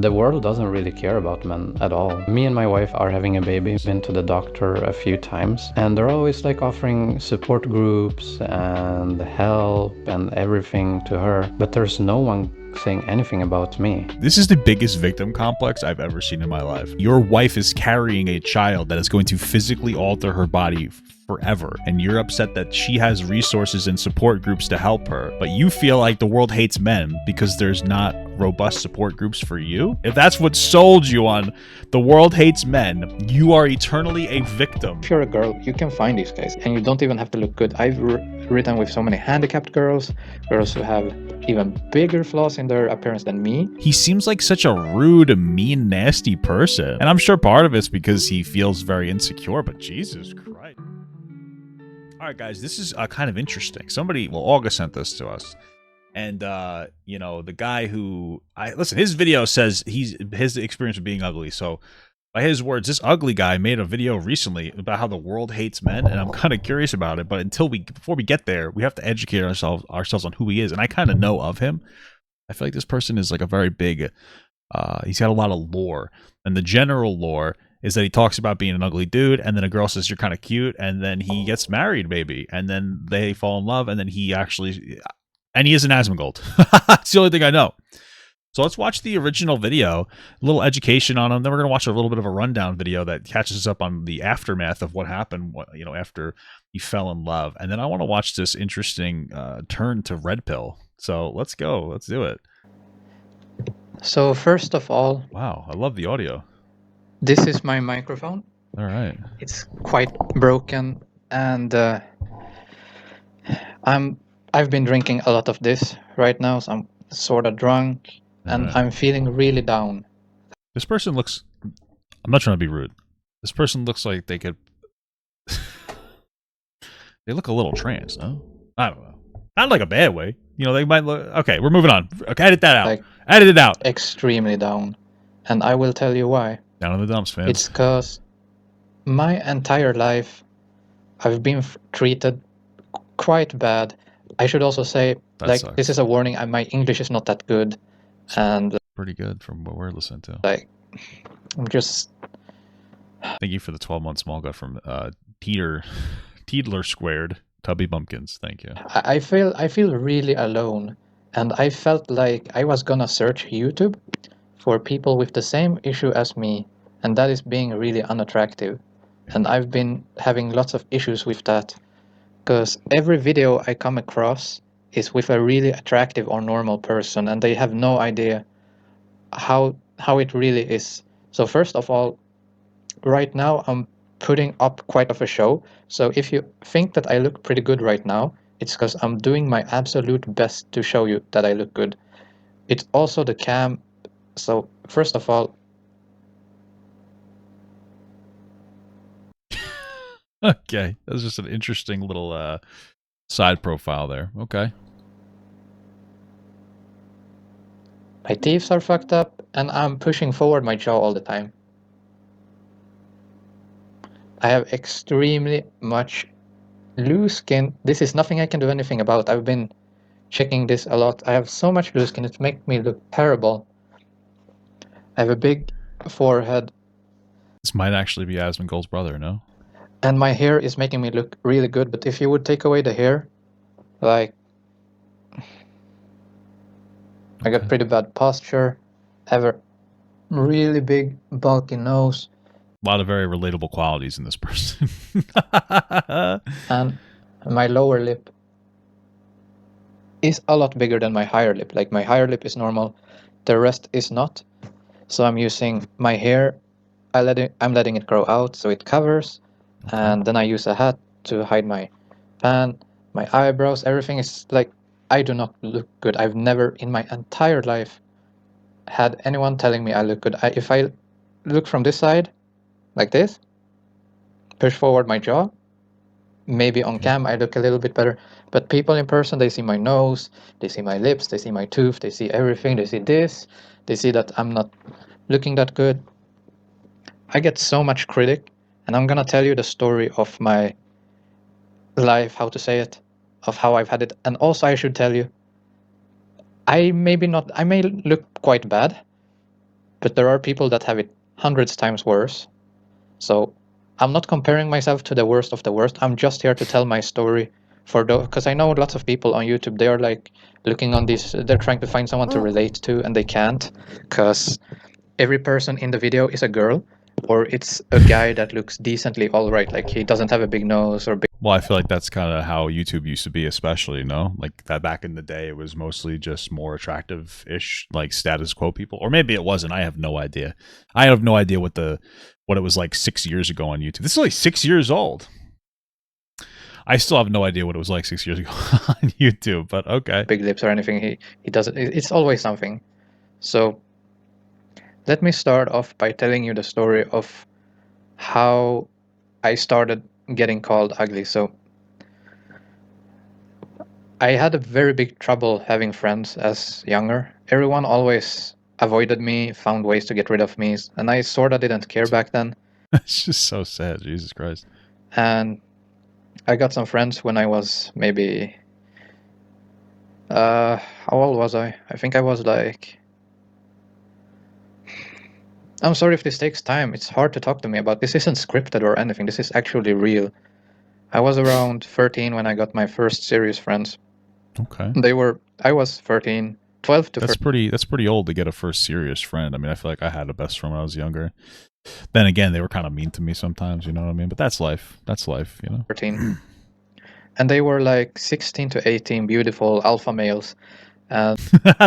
The world doesn't really care about men at all. Me and my wife are having a baby, been to the doctor a few times, and they're always like offering support groups and help and everything to her, but there's no one saying anything about me. This is the biggest victim complex I've ever seen in my life. Your wife is carrying a child that is going to physically alter her body forever, and you're upset that she has resources and support groups to help her, but you feel like the world hates men because there's not robust support groups for you? If that's what sold you on the world hates men, you are eternally a victim. If you're a girl, you can find these guys, and you don't even have to look good. I've written with so many handicapped girls who have even bigger flaws in their appearance than me. He seems like such a rude, mean, nasty person. And I'm sure part of it's because he feels very insecure, but Jesus Christ. All right, guys, this is kind of interesting. August sent this to us. And, you know, the guy who... listen, his video says his experience with being ugly. So, by his words, this ugly guy made a video recently about how the world hates men, and I'm kind of curious about it. But before we get there, we have to educate ourselves on who he is. And I kind of know of him. I feel like this person is like a very big... he's got a lot of lore. And the general lore is that he talks about being an ugly dude, and then a girl says you're kind of cute, and then he gets married, maybe. And then they fall in love, and then he actually... And he is an Asmongold. It's the only thing I know. So let's watch the original video, a little education on him. Then we're going to watch a little bit of a rundown video that catches us up on the aftermath of what happened, after he fell in love. And then I want to watch this interesting turn to Red Pill. So let's go. Let's do it. So first of all... Wow, I love the audio. This is my microphone. All right. It's quite broken, and I've been drinking a lot of this right now, so I'm sort of drunk, and I'm feeling really down. This person looks... I'm not trying to be rude. This person looks like they could... They look a little trans, no? I don't know. Not like a bad way. They might look... Okay, we're moving on. Okay, edit that out. Edit it out. Extremely down. And I will tell you why. Down in the dumps, fans. It's because my entire life I've been treated quite bad. I should also say, this is a warning, my English is not that good. And pretty good from what we're listening to. I'm just... Thank you for the 12-month small gut from Teedler Squared. Tubby Bumpkins, thank you. I feel really alone, and I felt like I was gonna search YouTube for people with the same issue as me, and that is being really unattractive. And I've been having lots of issues with that, because every video I come across is with a really attractive or normal person, and they have no idea how it really is. So first of all, right now I'm putting up quite of a show. So if you think that I look pretty good right now, it's because I'm doing my absolute best to show you that I look good. It's also the cam. So first of all... Okay, that was just an interesting little side profile there. Okay. My teeth are fucked up, and I'm pushing forward my jaw all the time. I have extremely much loose skin. This is nothing I can do anything about. I've been checking this a lot. I have so much loose skin, it makes me look terrible. I have a big forehead. This might actually be Asmongold's brother, no? And my hair is making me look really good, but if you would take away the hair, I got pretty bad posture. I have a really big, bulky nose. A lot of very relatable qualities in this person. And my lower lip is a lot bigger than my higher lip. Like, my higher lip is normal, the rest is not. So I'm using my hair, I'm letting it grow out so it covers. Okay. And then I use a hat to hide my pan, my eyebrows, everything is like... I do not look good. I've never in my entire life had anyone telling me I look good. If I look from this side, like this, push forward my jaw, maybe on cam I look a little bit better, but people in person, they see my nose, they see my lips, they see my tooth, they see everything, they see this, they see that I'm not looking that good. I get so much critic, and I'm gonna tell you the story of my life, how to say it, of how I've had it. And also I should tell you, I may look quite bad, but there are people that have it hundreds times worse. So I'm not comparing myself to the worst of the worst. I'm just here to tell my story for those, because I know lots of people on YouTube, they are like looking on this, they're trying to find someone to relate to, and they can't, because every person in the video is a girl, or it's a guy that looks decently all right, like he doesn't have a big nose or big. Well, I feel like that's kind of how YouTube used to be, especially, you know, like that back in the day, it was mostly just more attractive-ish, like status quo people, or maybe it wasn't. I have no idea. I have no idea what it was like 6 years ago on YouTube. This is like 6 years old. I still have no idea what it was like 6 years ago on YouTube, but okay. Big lips or anything. He doesn't. It's always something. So let me start off by telling you the story of how I started getting called ugly. So I had a very big trouble having friends as younger. Everyone always avoided me, found ways to get rid of me, and I sort of didn't care back then. It's just so sad, Jesus Christ. And I got some friends when I was maybe how old was I? I think I was like, I'm sorry if this takes time. It's hard to talk to me about. This isn't scripted or anything. This is actually real. I was around 13 when I got my first serious friends. Okay. I was 13, 12 to 13. That's pretty old to get a first serious friend. I mean, I feel like I had a best friend when I was younger. Then again, they were kind of mean to me sometimes, you know what I mean? But that's life. That's life, you know? 13. And they were like 16 to 18, beautiful alpha males. And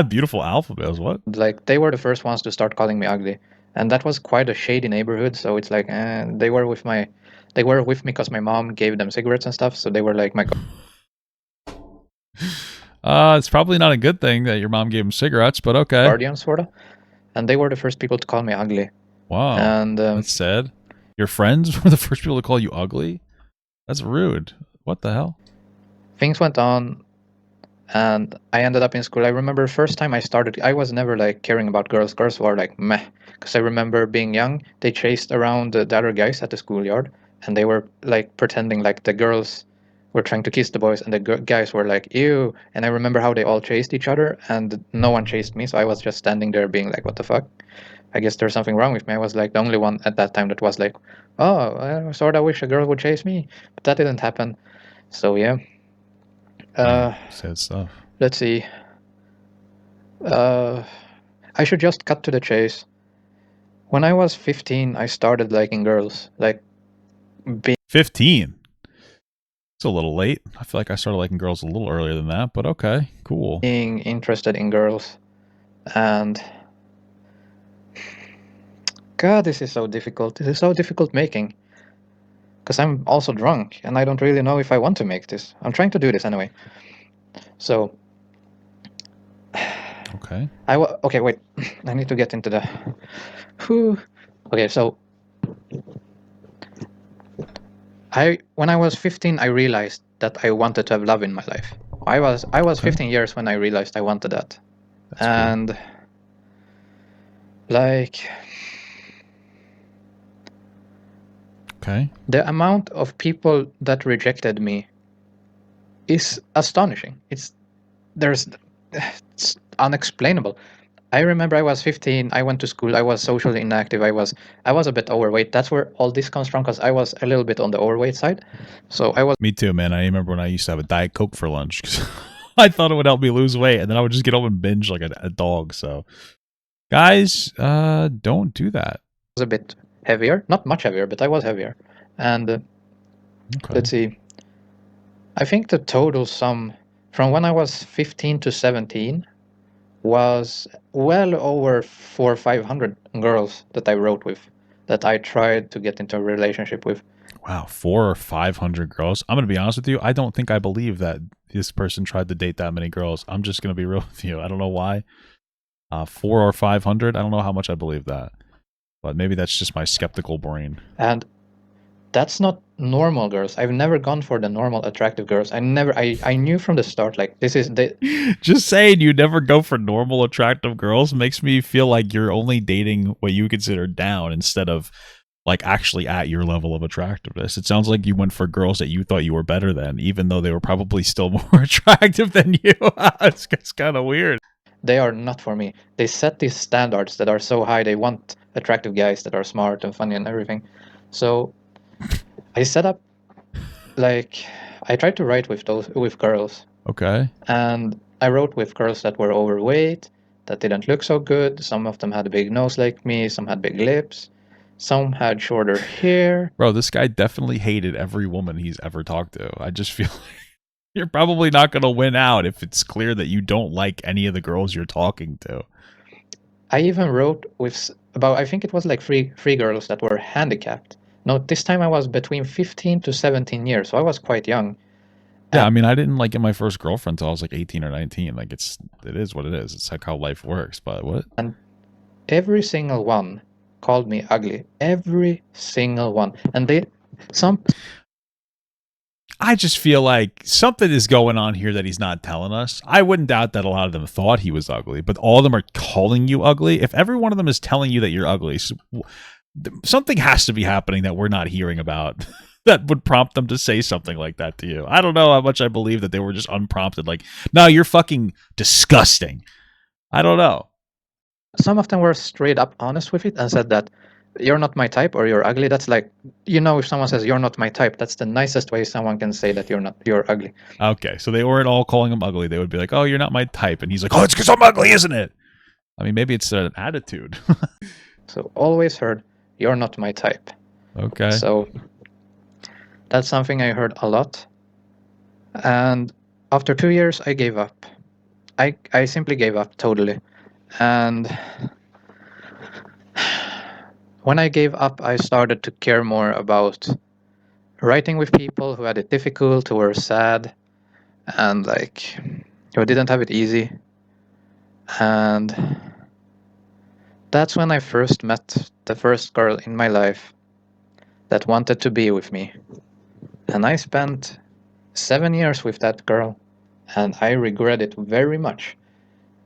beautiful alpha males, what? like they were the first ones to start calling me ugly. And that was quite a shady neighborhood, so it's like they were with me because my mom gave them cigarettes and stuff, so they were like my It's probably not a good thing that your mom gave them cigarettes, but okay. guardians, sort of. And they were the first people to call me ugly. Wow. And that's sad. Your friends were the first people to call you ugly? That's rude. What the hell? Things went on, and I ended up in school. I remember first time I started, I was never like caring about girls. Girls were like meh, because I remember being young, they chased around the other guys at the schoolyard, and they were like pretending like the girls were trying to kiss the boys, and the guys were like ew. And I remember how they all chased each other, and no one chased me, so I was just standing there being like, what the fuck? I guess there's something wrong with me. I was like the only one at that time that was like, oh, I sort of wish a girl would chase me, but that didn't happen. So yeah. Sad stuff. Let's see. I should just cut to the chase. When I was 15, I started liking girls. Like, 15? It's a little late. I feel like I started liking girls a little earlier than that, but okay, cool. Being interested in girls. And God, this is so difficult. This is so difficult making. Because I'm also drunk, and I don't really know if I want to make this. I'm trying to do this anyway. So... Okay. Okay, wait. I need to get into the... Whew. Okay, so... When I was 15, I realized that I wanted to have love in my life. I was Okay. 15 years when I realized I wanted that. That's And... cool. Like... Okay. The amount of people that rejected me is astonishing. It's unexplainable. I remember I was 15, I went to school, I was socially inactive, I was a bit overweight. That's where all this comes from, because I was a little bit on the overweight side. So I was... Me too, man. I remember when I used to have a Diet Coke for lunch, because I thought it would help me lose weight, and then I would just get home and binge like a dog. So, guys, don't do that. I was a bit heavier, not much heavier, but I was heavier. And Okay. let's see, I think the total sum from when I was 15 to 17 was well over 400 or 500 girls that I wrote with, that I tried to get into a relationship with. Wow, 400 or 500 girls. I'm gonna be honest with you. I don't think I believe that this person tried to date that many girls. I'm just gonna be real with you. I don't know why. 400 or 500. I don't know how much I believe that, but maybe that's just my skeptical brain. And that's not normal girls. I've never gone for the normal attractive girls. I knew from the start, like, this is the... Just saying you never go for normal attractive girls makes me feel like you're only dating what you consider down instead of like actually at your level of attractiveness. It sounds like you went for girls that you thought you were better than, even though they were probably still more attractive than you. It's kind of weird. they are not for me. They set these standards that are so high. They want attractive guys that are smart and funny and everything. So I set up, like, I tried to write with girls, Okay. and I wrote with girls that were overweight, that didn't look so good. Some of them had a big nose like me, some had big lips, some had shorter hair. Bro, this guy definitely hated every woman he's ever talked to. I just feel like you're probably not going to win out if it's clear that you don't like any of the girls you're talking to. I even wrote with about, I think it was like three girls that were handicapped. No, this time I was between 15 to 17 years, so I was quite young. Yeah, I mean, I didn't like get my first girlfriend until I was like 18 or 19. Like, it is what it is. It's like how life works. But what? And every single one called me ugly. Every single one. And I just feel like something is going on here that he's not telling us. I wouldn't doubt that a lot of them thought he was ugly, but all of them are calling you ugly. If every one of them is telling you that you're ugly, something has to be happening that we're not hearing about that would prompt them to say something like that to you. I don't know how much I believe that they were just unprompted, like, no, you're fucking disgusting. I don't know. some of them were straight up honest with it and said that you're not my type or you're ugly. That's like, if someone says you're not my type, that's the nicest way someone can say that you're ugly. Okay, so they weren't all calling him ugly. They would be like, oh, you're not my type. And he's like, oh, it's because I'm ugly, isn't it? I mean, maybe it's an attitude. So always heard, you're not my type. Okay. So that's something I heard a lot. And after 2 years, I gave up. I simply gave up totally. And when I gave up, I started to care more about writing with people who had it difficult, who were sad, and like who didn't have it easy. And that's when I first met the first girl in my life that wanted to be with me. And I spent 7 years with that girl, and I regret it very much.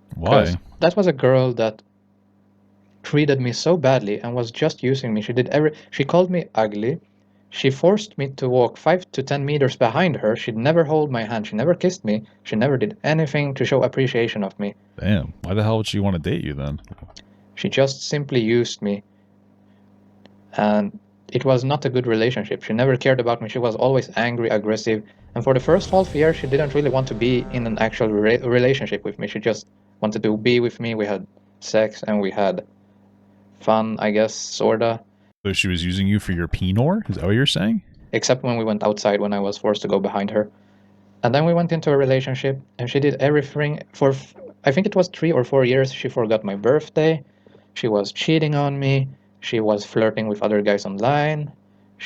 Because Why? that was a girl that treated me so badly and was just using me. She called me ugly. She forced me to walk 5 to 10 meters behind her. She'd never hold my hand. She never kissed me. She never did anything to show appreciation of me. Damn. Why the hell would she want to date you then? She just simply used me. And it was not a good relationship. She never cared about me. She was always angry, aggressive. And for the first half year, she didn't really want to be in an actual relationship with me. She just wanted to be with me. We had sex and we had fun, I guess, sorta. So she was using you for your penor? Is that what you're saying? Except when we went outside, when I was forced to go behind her. And then we went into a relationship, and she did everything for, I think it was 3 or 4 years. She forgot my birthday. She was cheating on me. She was flirting with other guys online.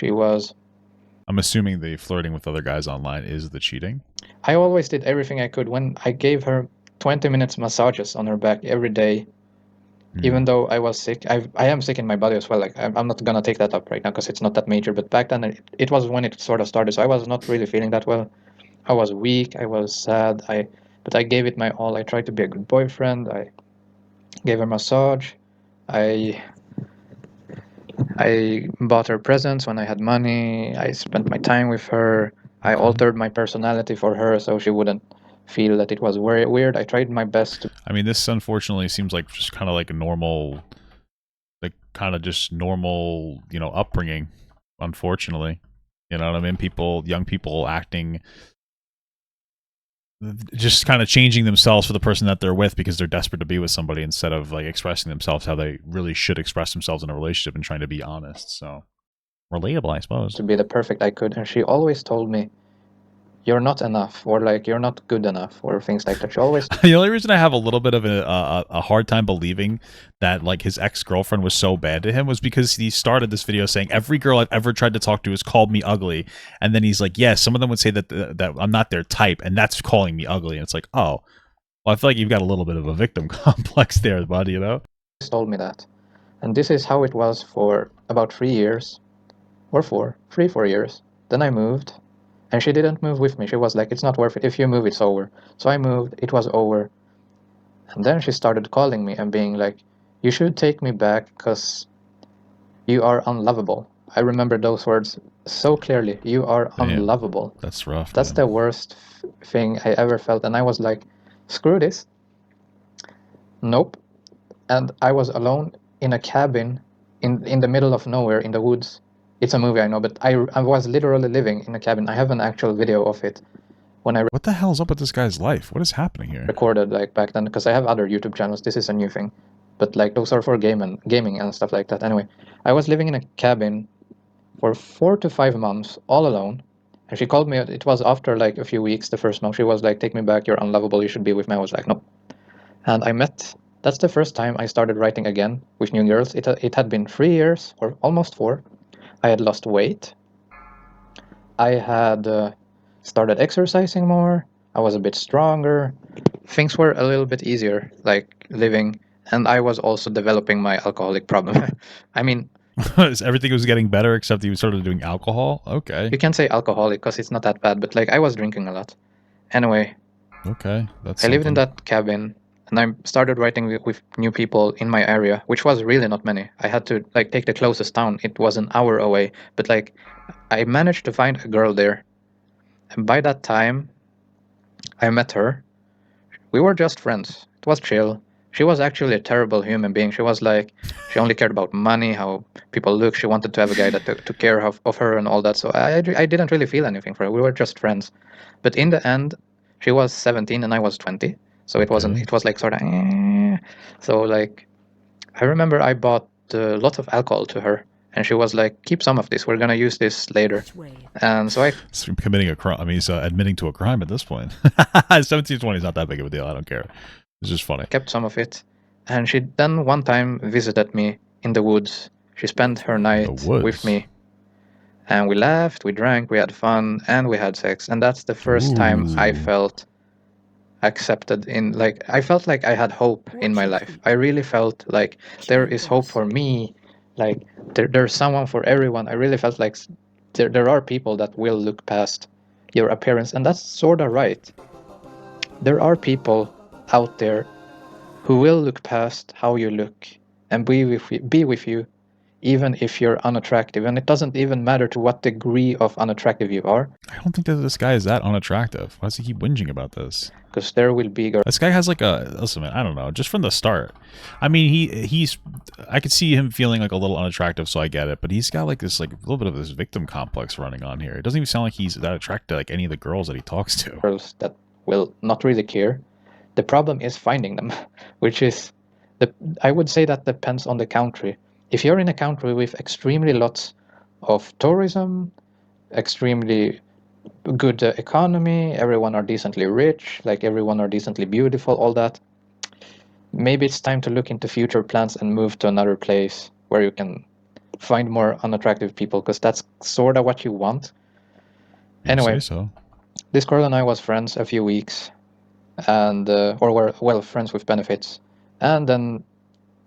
I'm assuming the flirting with other guys online is the cheating. I always did everything I could. When I gave her 20 minutes massages on her back every day, even though I was sick. I am sick in my body as well. Like, I'm not gonna take that up right now because it's not that major. But back then, it was when it sort of started. So I was not really feeling that well. I was weak. I was sad. But I gave it my all. I tried to be a good boyfriend. I gave her massage. I bought her presents when I had money. I spent my time with her. I altered my personality for her so she wouldn't feel that it was very weird. I tried my best to. I mean, this unfortunately seems like just kind of like a normal, like kind of just normal, upbringing. Unfortunately, you know what I mean? Young people acting, just kind of changing themselves for the person that they're with because they're desperate to be with somebody instead of like expressing themselves how they really should express themselves in a relationship and trying to be honest. So relatable, I suppose. To be the perfect I could, and she always told me, "You're not enough," or like, "You're not good enough," or things like that. She always. The only reason I have a little bit of a hard time believing that like his ex-girlfriend was so bad to him was because he started this video saying every girl I've ever tried to talk to has called me ugly, and then he's like, yeah, some of them would say that I'm not their type, and that's calling me ugly, and it's like, oh, well, I feel like you've got a little bit of a victim complex there, bud. Told me that, and this is how it was for about 3 years, or 4 years. Then I moved. And she didn't move with me. She was like, "It's not worth it. If you move, it's over." So I moved. It was over. And then she started calling me and being like, "You should take me back because you are unlovable." I remember those words so clearly. "You are unlovable." That's rough. That's man. the worst thing I ever felt. And I was like, screw this. Nope. And I was alone in a cabin in the middle of nowhere in the woods. It's a movie, I know, but I was literally living in a cabin. I have an actual video of it when I What the hell's up with this guy's life? What is happening here? recorded like back then, because I have other YouTube channels. This is a new thing, but like those are for gaming and stuff like that. Anyway, I was living in a cabin for 4 to 5 months all alone. And she called me. It was after like a few weeks, the first month. She was like, "Take me back. You're unlovable. You should be with me." I was like, "No." And I met. That's the first time I started writing again with new girls. It had been 3 years or almost 4. I had lost weight. I had started exercising more. I was a bit stronger. Things were a little bit easier, like living. And I was also developing my alcoholic problem. I mean, Everything was getting better except you started doing alcohol? Okay. you can say alcoholic because it's not that bad, but like I was drinking a lot. Anyway, Okay. That's I lived in something. that cabin and I started writing with new people in my area, which was really not many. I had to like take the closest town. It was an hour away, but like I managed to find a girl there. And by that time, I met her. We were just friends. It was chill. She was actually a terrible human being. She was like, she only cared about money, how people look. She wanted to have a guy that took care of her and all that. So I didn't really feel anything for her. We were just friends. But in the end, she was 17 and I was 20. So it wasn't, Okay. it was like sort of, so like, I remember I bought lots of alcohol to her. And she was like, keep some of this. We're going to use this later. And so I So committing a crime. I mean, he's admitting to a crime at this point. 17, 20 is not that big of a deal. I don't care. It's just funny. kept some of it. And she then one time visited me in the woods. She spent her night with woods. me. And we laughed, we drank, we had fun, and we had sex. And that's the first time I Ooh. felt accepted in, like, I felt like I had hope in my life. I really felt like there is hope for me. Like, there's someone for everyone. I really felt like there are people that will look past your appearance. And that's sort of right. There are people out there who will look past how you look and be with you even if you're unattractive. And it doesn't even matter to what degree of unattractive you are, I don't think that this guy is that unattractive. Why does he keep whinging about this? because there will be girls This guy has like a, listen, man, I don't know, just from the start. I mean, he's, I could see him feeling like a little unattractive, so I get it. But he's got like this, like a little bit of this victim complex running on here. It doesn't even sound like he's that attracted to like any of the girls that he talks to. that will not really care. The problem is finding them, which is, I would say that depends on the country. If you're in a country with extremely lots of tourism, extremely good economy, everyone are decently rich, like everyone are decently beautiful, all that, maybe it's time to look into future plans and move to another place where you can find more unattractive people, because that's sort of what you want. You Anyway, say so. this girl and I was friends a few weeks, and or were well friends with benefits, and then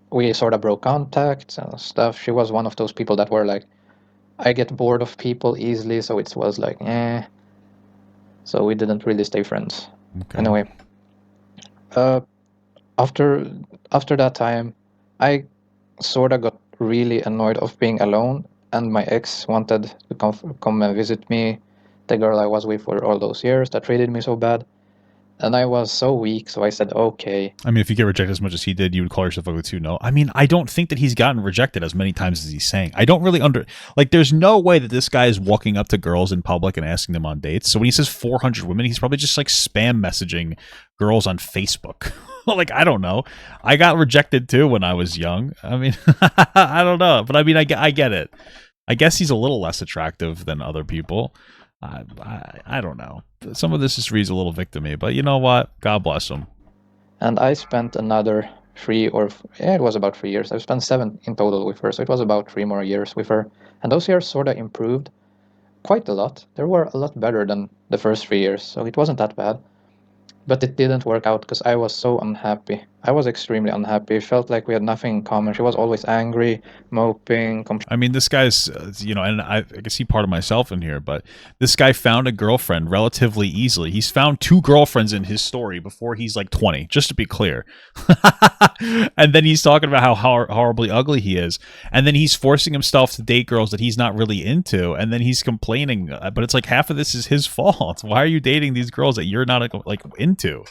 we sort of broke contact and stuff. She was one of those people that were like, I get bored of people easily, so it was like, so we didn't really stay friends. Okay. Anyway, after that time, I sort of got really annoyed of being alone, and my ex wanted to come and visit me, the girl I was with for all those years that treated me so bad. And I was so weak, so I said, okay. I mean, if you get rejected as much as he did, you would call yourself ugly too. No, I mean, I don't think that he's gotten rejected as many times as he's saying. I don't really like. There's no way that this guy is walking up to girls in public and asking them on dates. So when he says 400 women, he's probably just like spam messaging girls on Facebook. Like, I don't know. I got rejected too when I was young. I mean, I don't know, but I mean, I get it. I guess he's a little less attractive than other people. I don't know. Some of this just reads a little victim-y, but you know what? God bless him. And I spent another it was about 3 years. I spent 7 in total with her, so it was about 3 more years with her. And those years sort of improved quite a lot. They were a lot better than the first 3 years, so it wasn't that bad. But it didn't work out because I was so unhappy. I was extremely unhappy. It felt like we had nothing in common. She was always angry, moping, I mean, this guy's, and I can see part of myself in here, but this guy found a girlfriend relatively easily. He's found 2 girlfriends in his story before he's like 20, just to be clear. And then he's talking about how horribly ugly he is. And then he's forcing himself to date girls that he's not really into. And then he's complaining, but it's like half of this is his fault. Why are you dating these girls that you're not like into?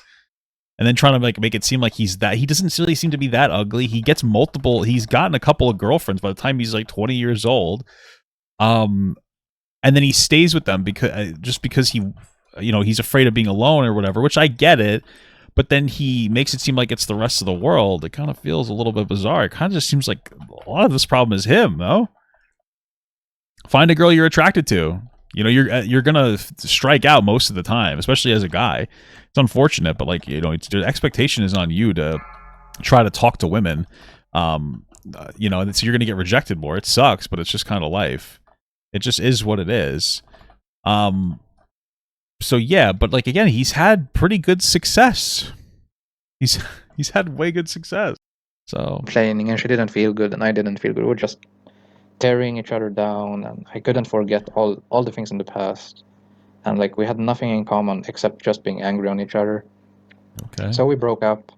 and then trying to make it seem like he doesn't really seem to be that ugly. He's gotten a couple of girlfriends by the time he's like 20 years old. And then he stays with them because he, he's afraid of being alone or whatever, which I get it. But then he makes it seem like it's the rest of the world. It kind of feels a little bit bizarre. It kind of just seems like a lot of this problem is him, no? Find a girl you're attracted to. You're gonna strike out most of the time, especially as a guy. It's unfortunate, but the expectation is on you to try to talk to women. So you're gonna get rejected more. It sucks, but it's just kind of life. It just is what it is. So yeah, but again, he's had pretty good success. He's had way good success. So complaining, and she didn't feel good, and I didn't feel good. We were just tearing each other down, and I couldn't forget all the things in the past. And we had nothing in common except just being angry on each other. Okay. So we broke up,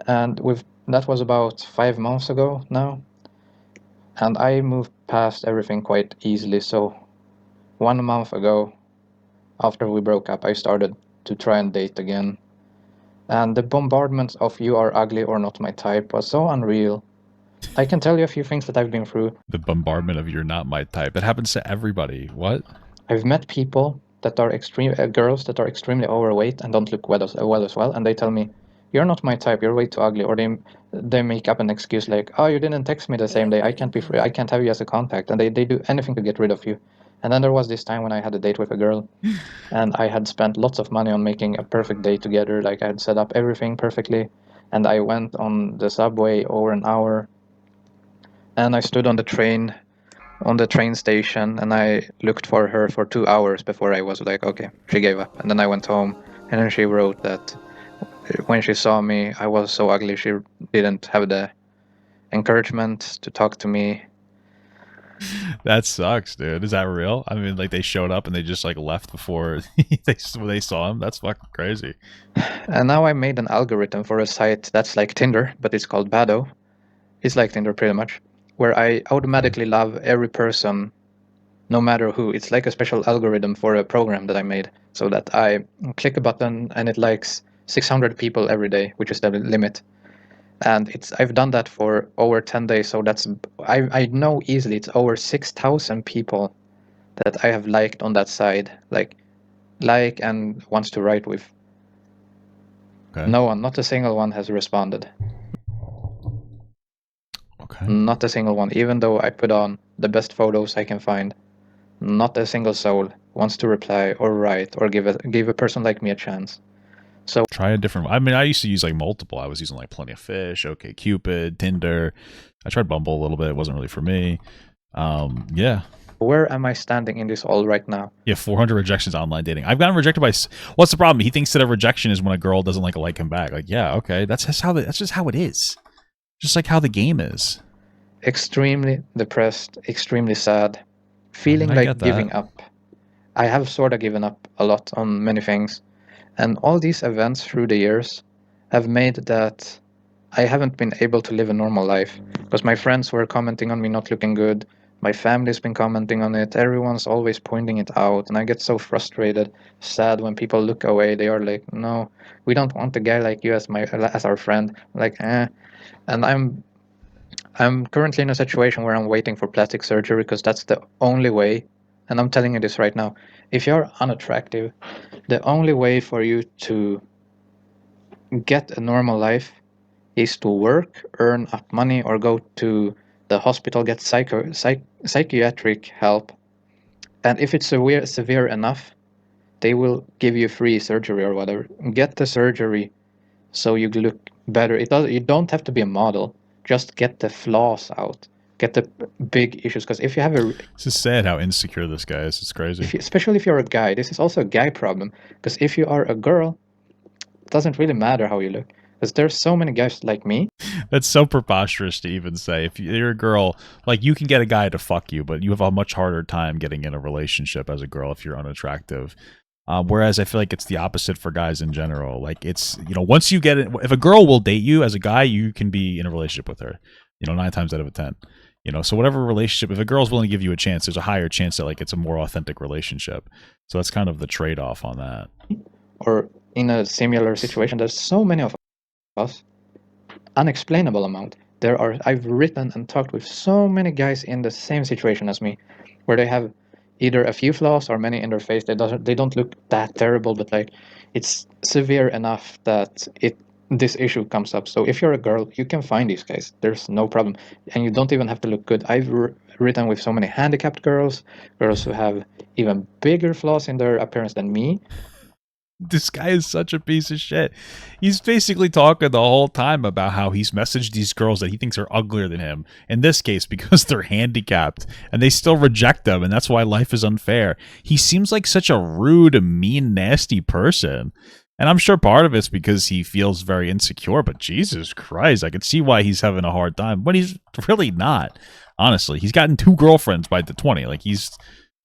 and that was about 5 months ago now. And I moved past everything quite easily. So 1 month ago, after we broke up, I started to try and date again. And the bombardment of "you are ugly" or "not my type" was so unreal. I can tell you a few things that I've been through. The bombardment of "you're not my type." That happens to everybody. What? I've met people that are girls that are extremely overweight and don't look well as well, and they tell me, "You're not my type. You're way too ugly." Or they make up an excuse like, "Oh, you didn't text me the same day. I can't be free. I can't have you as a contact." And they do anything to get rid of you. And then there was this time when I had a date with a girl, and I had spent lots of money on making a perfect day together. I had set up everything perfectly, and I went on the subway over an hour, and I stood on the train station, and I looked for her for 2 hours before I was like, okay, she gave up. And then I went home, and then she wrote that when she saw me, I was so ugly, she didn't have the encouragement to talk to me. That sucks, dude. Is that real? I mean, they showed up and they just left before they saw him. That's fucking crazy. And now I made an algorithm for a site that's like Tinder, but it's called Bado. It's like Tinder pretty much, where I automatically love every person, no matter who. It's like a special algorithm for a program that I made, so that I click a button and it likes 600 people every day, which is the limit. And I've done that for over 10 days, so I know easily it's over 6,000 people that I have liked on that side, and wants to write with. Okay. No one, not a single one, has responded. Okay. Not a single one, even though I put on the best photos I can find. Not a single soul wants to reply or write or give a person like me a chance. So try a different. I mean, I used to use multiple. I was using Plenty of Fish, OkCupid, Tinder. I tried Bumble a little bit. It wasn't really for me. Yeah. Where am I standing in this all right now? Yeah, 400 rejections online dating. I've gotten rejected by. What's the problem? He thinks that a rejection is when a girl doesn't like him back. Yeah, okay, that's just how it is. Just like how the game is. Extremely depressed, extremely sad, feeling like giving up. I have sort of given up a lot on many things, and all these events through the years have made that I haven't been able to live a normal life, because my friends were commenting on me not looking good. My family's been commenting on it. Everyone's always pointing it out, and I get so frustrated, sad when people look away. They are like, "No, we don't want a guy like you as our friend." And I'm currently in a situation where I'm waiting for plastic surgery, because that's the only way. And I'm telling you this right now: if you're unattractive, the only way for you to get a normal life is to work, earn up money, or go to the hospital, get psychiatric help. And if it's severe enough, they will give you free surgery or whatever. Get the surgery so you look better. You don't have to be a model. Just get the flaws out. Get the big issues. Because if you have It's just sad how insecure this guy is. It's crazy. Especially if you're a guy. This is also a guy problem. Because if you are a girl, it doesn't really matter how you look. Because there's so many guys like me. That's so preposterous to even say. If you're a girl, you can get a guy to fuck you, but you have a much harder time getting in a relationship as a girl if you're unattractive. Whereas I feel like it's the opposite for guys in general. It's, once you get it, if a girl will date you as a guy, you can be in a relationship with her, 9 times out of 10. So whatever relationship, if a girl's willing to give you a chance, there's a higher chance that it's a more authentic relationship. So that's kind of the trade-off on that. Or in a similar situation. There's so many of us, unexplainable amount. I've written and talked with so many guys in the same situation as me, where they have either a few flaws or many in their face. They don't look that terrible, but like it's severe enough that this issue comes up. So if you're a girl, you can find these guys. There's no problem, and you don't even have to look good. I've written with so many handicapped girls who have even bigger flaws in their appearance than me. This guy is such a piece of shit. He's basically talking the whole time about how he's messaged these girls that he thinks are uglier than him. In this case, because they're handicapped, and they still reject them, and that's why life is unfair. He seems like such a rude, mean, nasty person. And I'm sure part of it's because he feels very insecure, but Jesus Christ, I can see why he's having a hard time. But he's really not, honestly. He's gotten 2 girlfriends by the 20. Like, he's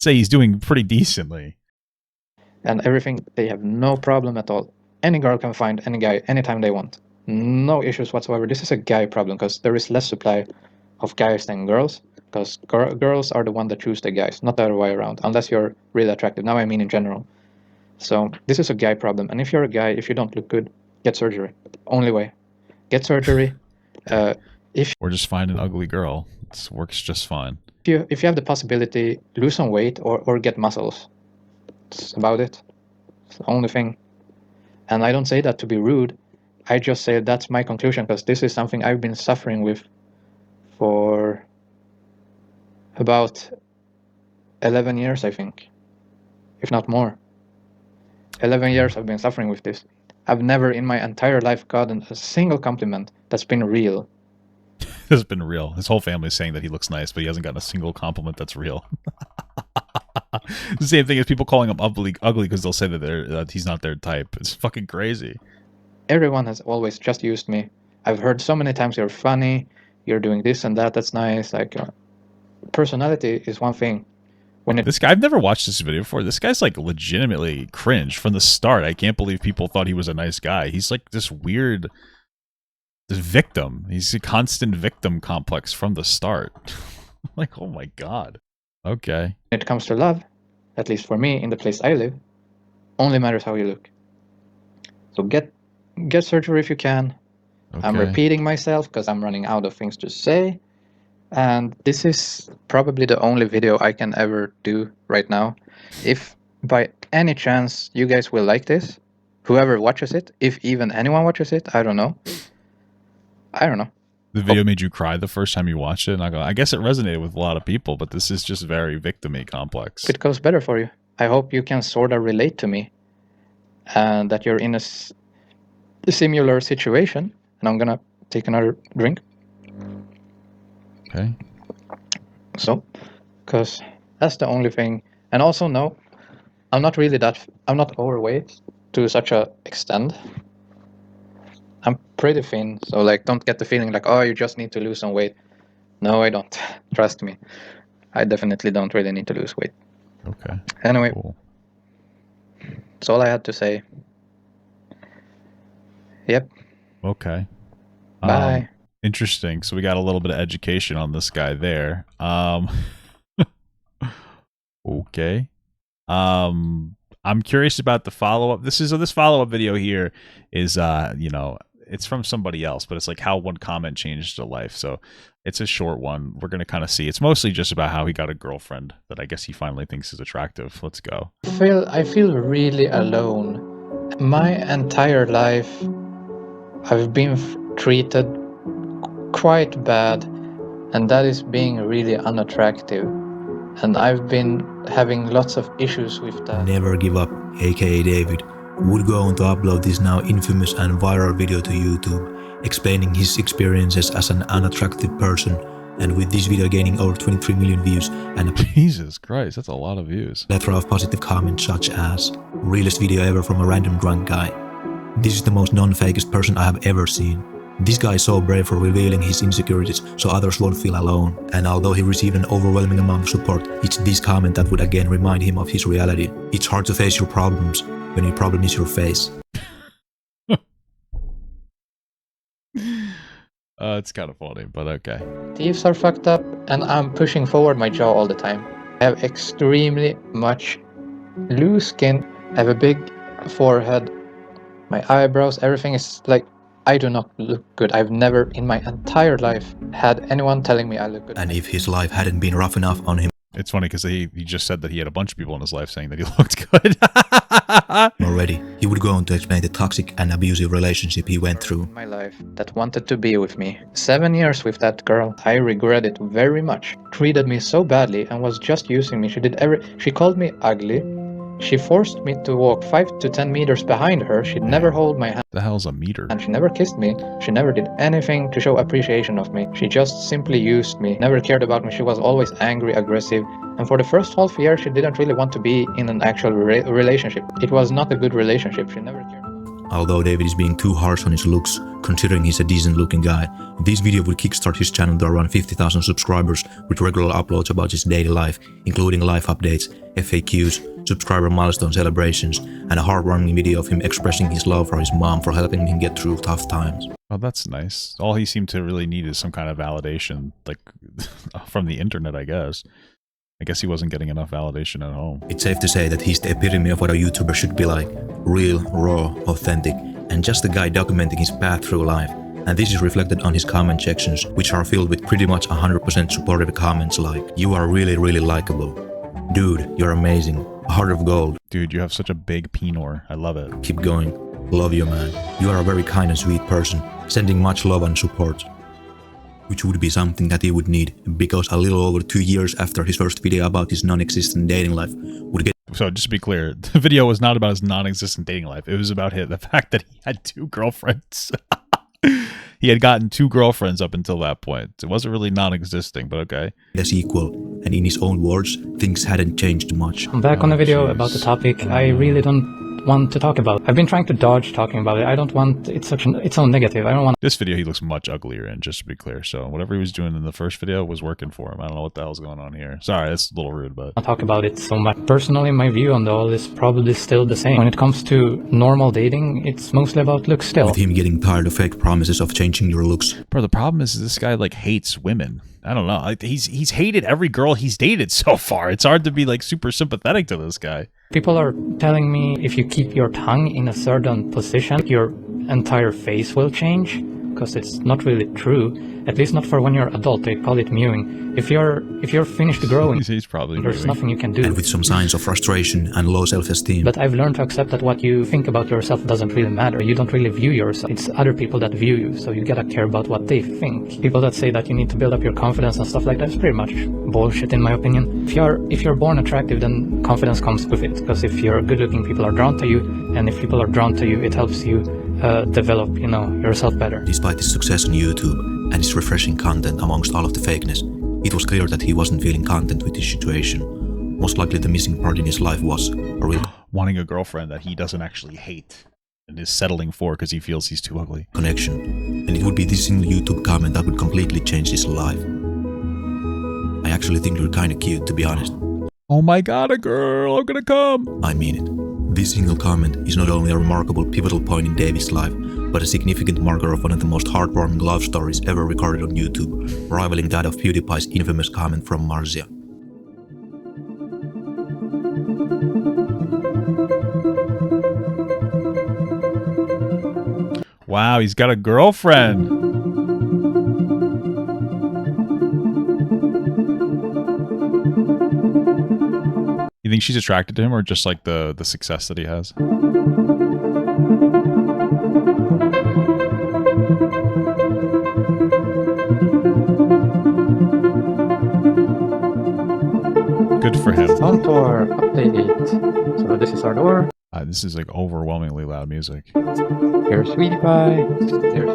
doing pretty decently. And everything, they have no problem at all. Any girl can find any guy anytime they want. No issues whatsoever. This is a guy problem because there is less supply of guys than girls, because girls are the one that choose the guys, not the other way around, unless you're really attractive. Now I mean in general. So this is a guy problem. And if you're a guy, if you don't look good, get surgery. Only way. Get surgery. Or just find an ugly girl. It works just fine. If you have the possibility, lose some weight or get muscles. That's about it. It's the only thing. And I don't say that to be rude. I just say that's my conclusion, because this is something I've been suffering with for about 11 years, I think, if not more. 11 years I've been suffering with this. I've never in my entire life gotten a single compliment that's been real. That's been real. His whole family is saying that he looks nice, but he hasn't gotten a single compliment that's real. The same thing as people calling him ugly because they'll say that he's not their type. It's fucking crazy. Everyone has always just used me. I've heard so many times, you're funny, you're doing this and that, that's nice. Like, personality is one thing. This guy, I've never watched this video before. This guy's like legitimately cringe from the start. I can't believe people thought he was a nice guy. He's like this weird victim. He's a constant victim complex from the start. Like, oh my God. Okay. When it comes to love, at least for me, in the place I live, only matters how you look. So get surgery if you can. Okay. I'm repeating myself because I'm running out of things to say. And this is probably the only video I can ever do right now. If by any chance you guys will like this, whoever watches it, if even anyone watches it, I don't know. The video made you cry the first time you watched it? And I guess it resonated with a lot of people, but this is just very victim-y complex. It goes better for you. I hope you can sort of relate to me and that you're in a similar situation. And I'm going to take another drink. Okay. So, because that's the only thing. And also, no, I'm not overweight to such a extent. I'm pretty thin, so like, don't get the feeling like, oh, you just need to lose some weight. No, I don't. Trust me. I definitely don't really need to lose weight. Okay. Anyway, cool. That's all I had to say. Yep. Okay. Bye. Interesting. So we got a little bit of education on this guy there. Okay. I'm curious about the follow-up. This follow-up video here is it's from somebody else, but it's like how one comment changed a life. So it's a short one. We're gonna kind of see. It's mostly just about how he got a girlfriend that I guess he finally thinks is attractive. Let's go. I feel really alone. My entire life I've been treated quite bad, and that is being really unattractive. And I've been having lots of issues with that. Never Give Up, aka David, would go on to upload this now infamous and viral video to YouTube, explaining his experiences as an unattractive person, and with this video gaining over 23 million views and a Jesus Christ, that's a lot of views. Plethora of positive comments such as, realest video ever from a random drunk guy. This is the most non-fakest person I have ever seen. This guy is so brave for revealing his insecurities so others won't feel alone, and although he received an overwhelming amount of support, it's this comment that would again remind him of his reality. It's hard to face your problems when your problem is your face. It's kind of funny, but okay. Thieves are fucked up, and I'm pushing forward my jaw all the time. I have extremely much loose skin, I have a big forehead, My eyebrows, everything is like, I do not look good. I've never in my entire life had anyone telling me I look good. And if his life hadn't been rough enough on him It's funny because he just said that he had a bunch of people in his life saying that he looked good. already, he would go on to explain the toxic and abusive relationship he went through. In my life that wanted to be with me. 7 years with that girl. I regret it very much. Treated me so badly and was just using me. She called me ugly. She forced me to walk 5 to 10 meters behind her. She'd never hold my hand. The hell's a meter? And she never kissed me. She never did anything to show appreciation of me. She just simply used me. Never cared about me. She was always angry, aggressive. And for the first half year, she didn't really want to be in an actual relationship. It was not a good relationship. She never cared. Although David is being too harsh on his looks, considering he's a decent looking guy, this video would kickstart his channel to around 50,000 subscribers with regular uploads about his daily life, including life updates, FAQs, subscriber milestone celebrations, and a heartwarming video of him expressing his love for his mom for helping him get through tough times. Oh, that's nice. All he seemed to really need is some kind of validation, like from the internet, I guess. I guess he wasn't getting enough validation at home. It's safe to say that he's the epitome of what a YouTuber should be like. Real, raw, authentic, and just a guy documenting his path through life. And this is reflected on his comment sections, which are filled with pretty much 100% supportive comments like, "You are really, really likable. Dude, you're amazing. A heart of gold. Dude, you have such a big penor. I love it. Keep going. Love you, man. You are a very kind and sweet person. Sending much love and support." Which would be something that he would need, because a little over 2 years after his first video about his non-existent dating life would get. So just to be clear, the video was not about his non-existent dating life. It was about the fact that he had 2 girlfriends. He had gotten 2 girlfriends up until that point. It wasn't really non-existing, but okay. A sequel, and in his own words, things hadn't changed much. I'm back on the video about the topic I really don't want to talk about. I've been trying to dodge talking about it. I don't want it's so negative. I don't want. This video he looks much uglier in, just to be clear. So whatever he was doing in the first video was working for him. I don't know what the hell's going on here. Sorry, that's a little rude, but to talk about it so much. Personally, my view on the all is probably still the same. When it comes to normal dating, it's mostly about looks still. With him getting tired of fake promises of changing your looks. Bro, the problem is this guy like hates women. I don't know. He's hated every girl he's dated so far. It's hard to be like super sympathetic to this guy. People are telling me if you keep your tongue in a certain position, your entire face will change, because it's not really true. At least not for when you're adult. They call it mewing. If you're finished growing, he's probably there's mewing. nothing you can do. And with some signs of frustration and low self-esteem. But I've learned to accept that what you think about yourself doesn't really matter. You don't really view yourself. It's other people that view you, so you gotta care about what they think. People that say that you need to build up your confidence and stuff like that is pretty much bullshit in my opinion. If you're born attractive, then confidence comes with it. Because if you're good looking, people are drawn to you, and if people are drawn to you, it helps you develop, yourself better. Despite his success on YouTube and his refreshing content amongst all of the fakeness, it was clear that he wasn't feeling content with his situation. Most likely the missing part in his life was a real wanting a girlfriend that he doesn't actually hate and is settling for because he feels he's too ugly. Connection. And it would be this single YouTube comment that would completely change his life. I actually think you're kinda cute, to be honest. Oh my god, a girl, I'm gonna come. I mean it. This single comment is not only a remarkable pivotal point in David's life, but a significant marker of one of the most heartwarming love stories ever recorded on YouTube, rivaling that of PewDiePie's infamous comment from Marcia. Wow, he's got a girlfriend. You think she's attracted to him, or just like the success that he has? Good for him. Front door update. So this is our door. This is like overwhelmingly loud music. Here's Sweetie Pie. There's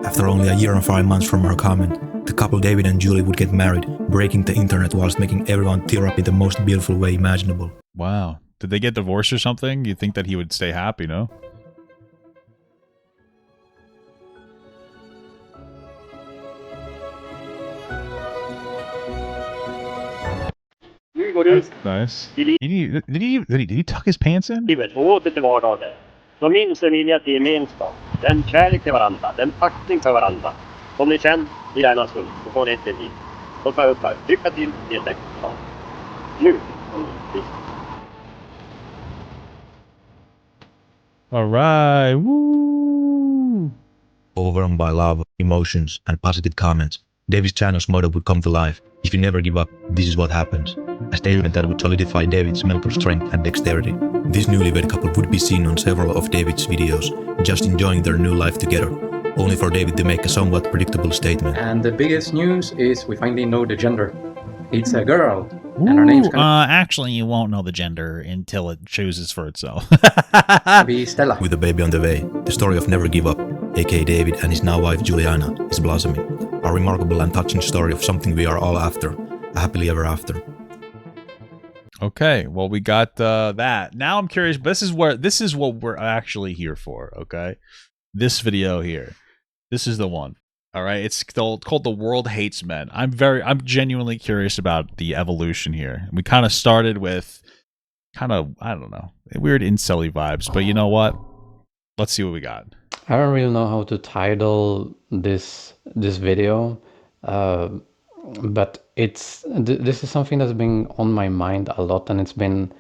After only a year and 5 months from her comment, the couple David and Julie would get married, breaking the internet whilst making everyone tear up in the most beautiful way imaginable. Wow. Did they get divorced or something? You'd think that he would stay happy, no? That's nice. Did he tuck his pants in? Livet, åter till vardagen. De minns en vilja till gemenskap, den kärlek till varandra, den aktning för varandra Om ni känner i hjärnans skull, så får ni ett dit. Så tar jag upp här. Lycka till, Peter. Ja. Nu. All right. Woo. Overwhelmed by love, emotions, and positive comments, David's channel's motto would come to life. If you never give up, this is what happens. A statement that would solidify David's mental strength and dexterity. This newlywed couple would be seen on several of David's videos, just enjoying their new life together, only for David to make a somewhat predictable statement. And the biggest news is we finally know the gender. It's a girl. And her name's gonna actually, you won't know the gender until it chooses for itself. be Stella. With a baby on the way, the story of Never Give Up, aka David and his now wife Juliana, is blossoming. A remarkable and touching story of something we are all after, a happily ever after. Okay, well, we got that. Now I'm curious, but this is what we're actually here for, okay? This video here. This is the one. All right, it's called The World Hates Men. I'm genuinely curious about the evolution here. We kind of started with I don't know, weird incel-y vibes, but you know what? Let's see what we got. I don't really know how to title this video, but this is something that's been on my mind a lot, and it's been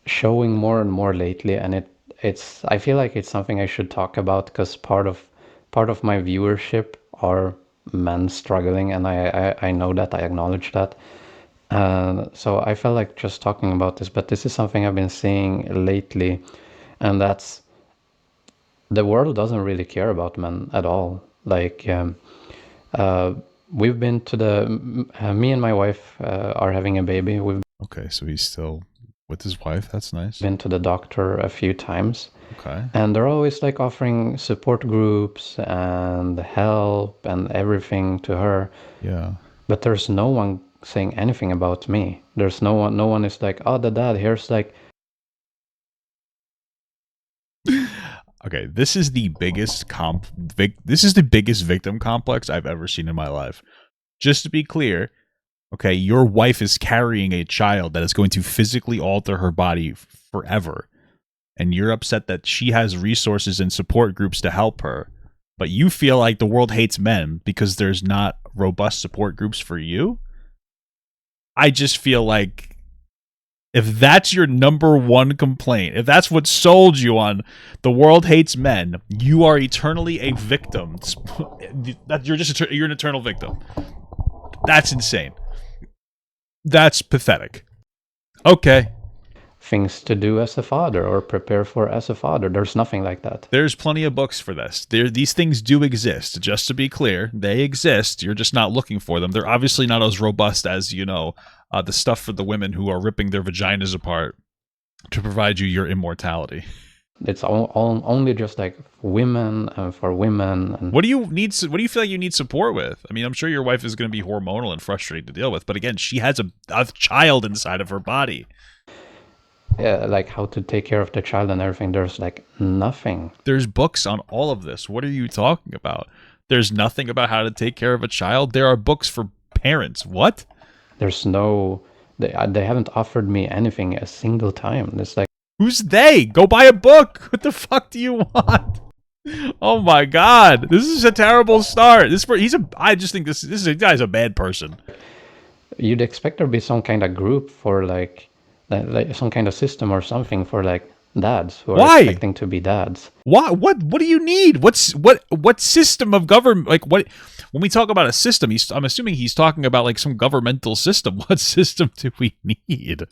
showing more and more lately, and I feel like it's something I should talk about because part of my viewership are men struggling, and I know that, I acknowledge that. So I felt like just talking about this, but this is something I've been seeing lately, and that's the world doesn't really care about men at all. Like, we've been to me and my wife are having a baby. We've Okay, so he's still with his wife. That's nice. been to the doctor a few times. Okay. And they're always like offering support groups and help and everything to her. Yeah. But there's no one saying anything about me. There's no one is like, oh, the dad, here's like... Okay, this is the biggest victim complex I've ever seen in my life. Just to be clear, okay, your wife is carrying a child that is going to physically alter her body forever. And you're upset that she has resources and support groups to help her, but you feel like the world hates men because there's not robust support groups for you? I just feel like if that's your number one complaint, if that's what sold you on the world hates men, you are eternally a victim. You're an eternal victim. That's insane. That's pathetic. Okay. things to do as a father or prepare for as a father. There's nothing like that. There's plenty of books for this. These things do exist. Just to be clear, they exist. You're just not looking for them. They're obviously not as robust as, you know, the stuff for the women who are ripping their vaginas apart to provide you your immortality. It's only just like women and for women. And what do you need? What do you feel like you need support with? I mean, I'm sure your wife is going to be hormonal and frustrating to deal with, but again, she has a child inside of her body. yeah, like how to take care of the child and everything. There's like nothing. There's books on all of this. What are you talking about? There's nothing about how to take care of a child. There are books for parents. What? There's no. They haven't offered me anything a single time. It's like. Who's they? Go buy a book. What the fuck do you want? Oh my god, this is a terrible start. I just think this guy's a bad person. You'd expect there to be some kind of group for like some kind of system or something for like dads who are expecting to be dads. Why? What do you need? What system of government? Like what? When we talk about a system, I'm assuming he's talking about like some governmental system. What system do we need?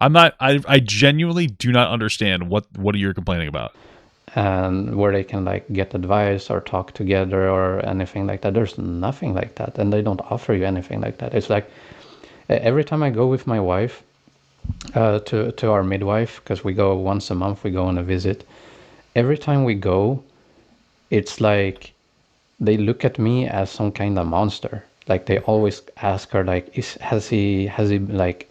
I genuinely do not understand what you're complaining about. And where they can like get advice or talk together or anything like that. There's nothing like that. And they don't offer you anything like that. It's like every time I go with my wife to our midwife, because we go once a month, we go on a visit. Every time we go, it's like they look at me as some kind of monster. Like they always ask her like, has he like,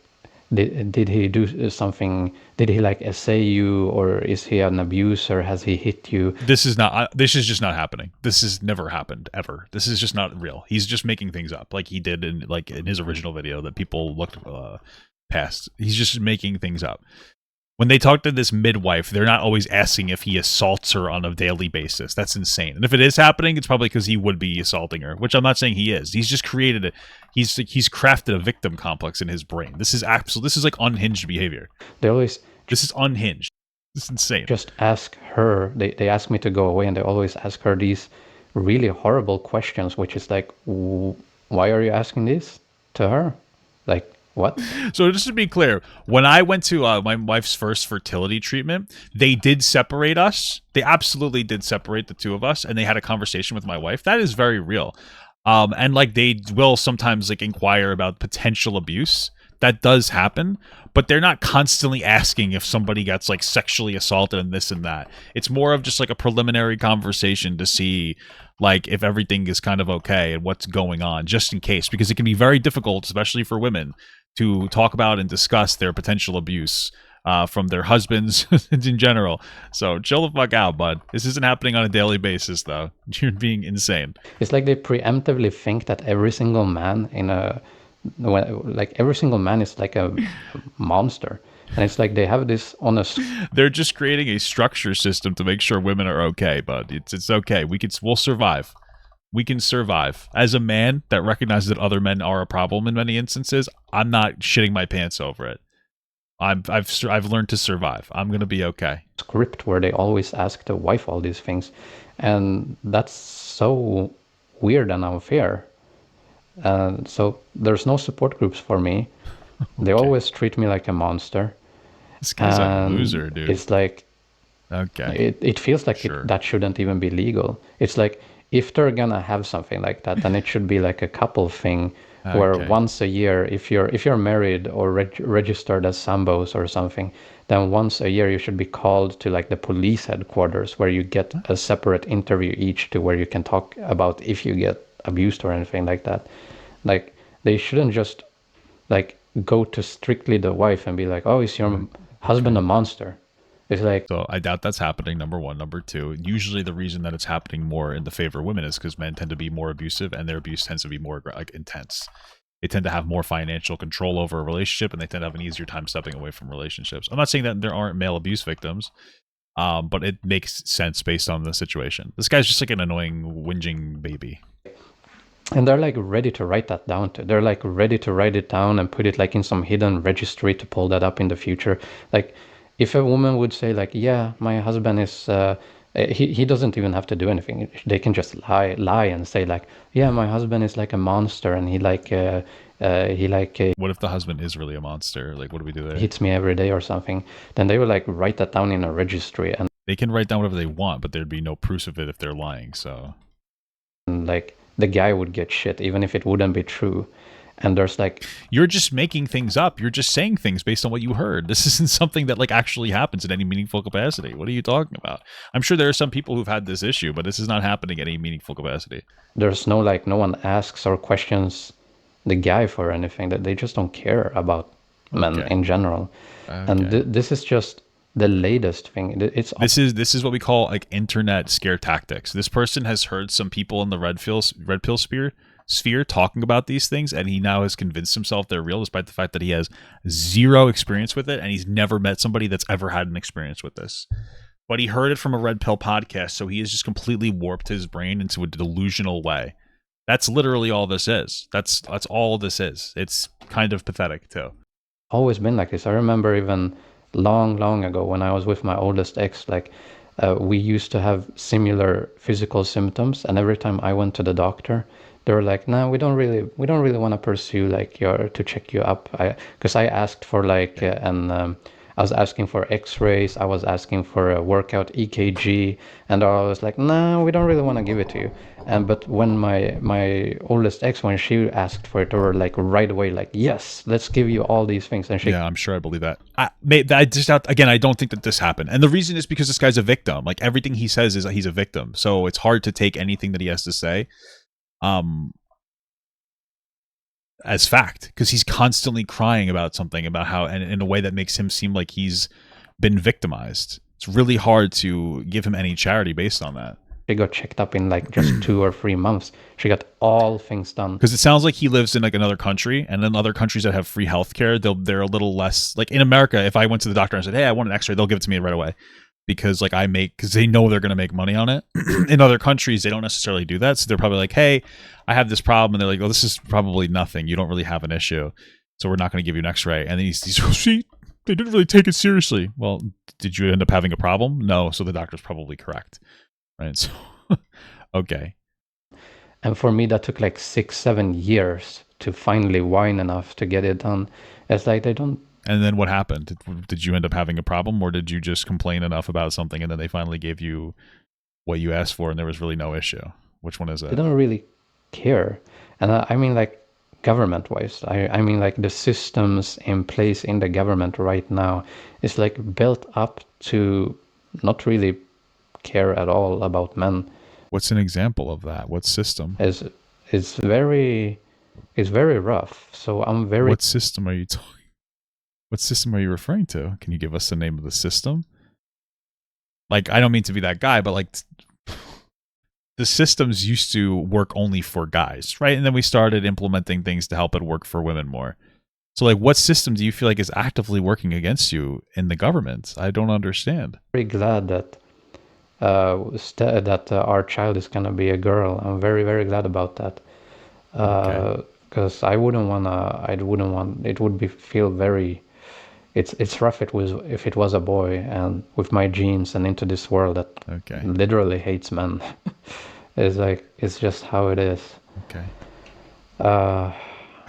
did he do something? Did he like essay you, or is he an abuser? Has he hit you? This is just not happening. This has never happened ever. This is just not real. He's just making things up, like he did in his original video that people looked past. He's just making things up. When they talk to this midwife, they're not always asking if he assaults her on a daily basis. That's insane. And if it is happening, it's probably because he would be assaulting her, which I'm not saying he is. He's just created it. He's crafted a victim complex in his brain. This is like unhinged behavior. This is unhinged. This is insane. Just ask her. They ask me to go away, and they always ask her these really horrible questions, which is like, why are you asking this to her? Like, what? So just to be clear, when I went to my wife's first fertility treatment, they did separate us. They absolutely did separate the two of us, and they had a conversation with my wife. That is very real. And like they will sometimes like inquire about potential abuse. That does happen, but they're not constantly asking if somebody gets like sexually assaulted and this and that. It's more of just like a preliminary conversation to see like if everything is kind of okay and what's going on, just in case, because it can be very difficult, especially for women, to talk about and discuss their potential abuse from their husbands in general. So chill the fuck out, bud. This isn't happening on a daily basis, though. You're being insane. It's like they preemptively think that every single man every single man is like a monster. And it's like they have this on a... They're just creating a structure system to make sure women are okay, bud. It's okay. We'll survive. We can survive. As a man that recognizes that other men are a problem in many instances, I'm not shitting my pants over it. I've learned to survive. I'm gonna be okay. Script where they always ask the wife all these things, and that's so weird and unfair. So there's no support groups for me. They always treat me like a monster. This guy's a loser, dude. It's like, okay, it feels like sure. that shouldn't even be legal. It's like, if they're gonna have something like that, then it should be like a couple thing where once a year, if you're married or registered as sambos or something, then once a year you should be called to like the police headquarters where you get a separate interview each to where you can talk about if you get abused or anything like that. Like they shouldn't just like go to strictly the wife and be like, oh, is your husband a monster? It's like... So I doubt that's happening, number one. Number two, usually the reason that it's happening more in the favor of women is because men tend to be more abusive and their abuse tends to be more like intense. They tend to have more financial control over a relationship and they tend to have an easier time stepping away from relationships. I'm not saying that there aren't male abuse victims, but it makes sense based on the situation. This guy's just like an annoying, whinging baby. And they're like ready to write that down too. They're like ready to write it down and put it like in some hidden registry to pull that up in the future. Like if a woman would say like, yeah, my husband is, he doesn't even have to do anything. They can just lie and say like, yeah, my husband is like a monster and he like what if the husband is really a monster? Like, what do we do there? Hits me every day or something. Then they would like write that down in a registry. And they can write down whatever they want, but there'd be no proof of it if they're lying. So like the guy would get shit even if it wouldn't be true. And there's like, you're just making things up. You're just saying things based on what you heard. This isn't something that like actually happens in any meaningful capacity. What are you talking about? I'm sure there are some people who've had this issue, but this is not happening in any meaningful capacity. There's no like, no one asks or questions the guy for anything. That they just don't care about men in general. And this is just the latest thing. This is what we call like internet scare tactics. This person has heard some people in the red pill sphere talking about these things, and he now has convinced himself they're real, despite the fact that he has zero experience with it, and he's never met somebody that's ever had an experience with this. But he heard it from a red pill podcast, so he has just completely warped his brain into a delusional way. That's literally all this is. That's all this is. It's kind of pathetic too. Always been like this. I remember even long ago when I was with my oldest ex, like we used to have similar physical symptoms, and every time I went to the doctor, they were like, no, we don't really want to pursue like to check you up. Because I asked for like I was asking for x-rays, I was asking for a workout EKG, and I was like, no, we don't really want to give it to you. But when my oldest ex, when she asked for it, they were like right away like, yes, let's give you all these things. And yeah, I'm sure I believe that. I don't think that this happened. And the reason is because this guy's a victim. Like everything he says is that he's a victim. So it's hard to take anything that he has to say as fact, because he's constantly crying about something, about how, and in a way that makes him seem like he's been victimized. It's really hard to give him any charity based on that. She got checked up in like just 2 or 3 months. She got all things done. Because it sounds like he lives in like another country, and in other countries that have free healthcare, they're a little less like in America. If I went to the doctor and said, "Hey, I want an X-ray," they'll give it to me right away because like because they know they're going to make money on it. In other countries, they don't necessarily do that, so they're probably like, "Hey, I have this problem," and they're like, "Oh, this is probably nothing. You don't really have an issue, so we're not going to give you an X-ray." And then he's oh, see, they didn't really take it seriously. Well, did you end up having a problem? No, so the doctor's probably correct, right? So, okay. And for me, that took like 6-7 years to finally whine enough to get it done. It's like they don't. And then what happened? Did you end up having a problem, or did you just complain enough about something and then they finally gave you what you asked for and there was really no issue? Which one is it? They don't really care. And I mean, like, government-wise, I mean, like, the systems in place in the government right now is like built up to not really care at all about men. What's an example of that? What system? Is very rough. So I'm very. What system are you talking? What system are you referring to? Can you give us the name of the system? Like, I don't mean to be that guy, but like the systems used to work only for guys, right? And then we started implementing things to help it work for women more. So like, what system do you feel like is actively working against you in the government? I don't understand. Very glad that our child is gonna be a girl. I'm very, very glad about that. Because I wouldn't want. It would feel very. It's rough. If it was a boy, and with my genes and into this world that literally hates men. It's like it's just how it is. Okay. But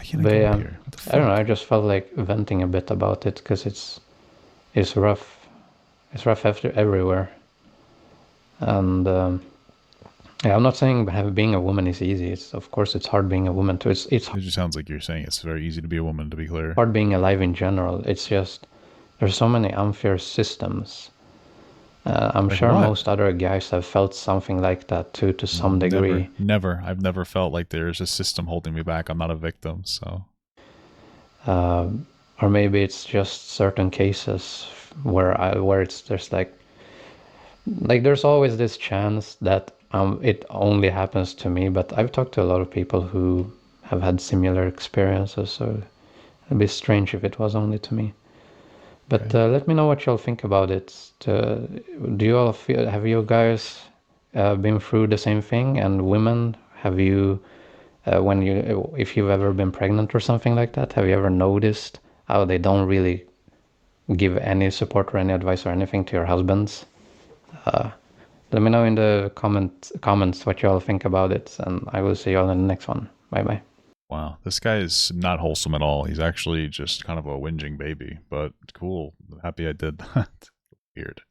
I don't know. I just felt like venting a bit about it because it's rough. It's rough everywhere. And yeah, I'm not saying being a woman is easy. Of course it's hard being a woman too. It just sounds like you're saying it's very easy to be a woman, to be clear. Hard being alive in general. It's just there's so many unfair systems. I'm like sure most other guys have felt something like that too, to some degree. Never. I've never felt like there's a system holding me back. I'm not a victim, so. Or maybe it's just certain cases where there's like there's always this chance that it only happens to me. But I've talked to a lot of people who have had similar experiences, so it'd be strange if it was only to me. But let me know what y'all think about it. Do you all have you guys been through the same thing? And women, have you, if you've ever been pregnant or something like that, have you ever noticed how they don't really give any support or any advice or anything to your husbands? Let me know in the comments what y'all think about it, and I will see y'all in the next one. Bye bye. Wow, this guy is not wholesome at all. He's actually just kind of a whinging baby, but cool. Happy I did that. Weird.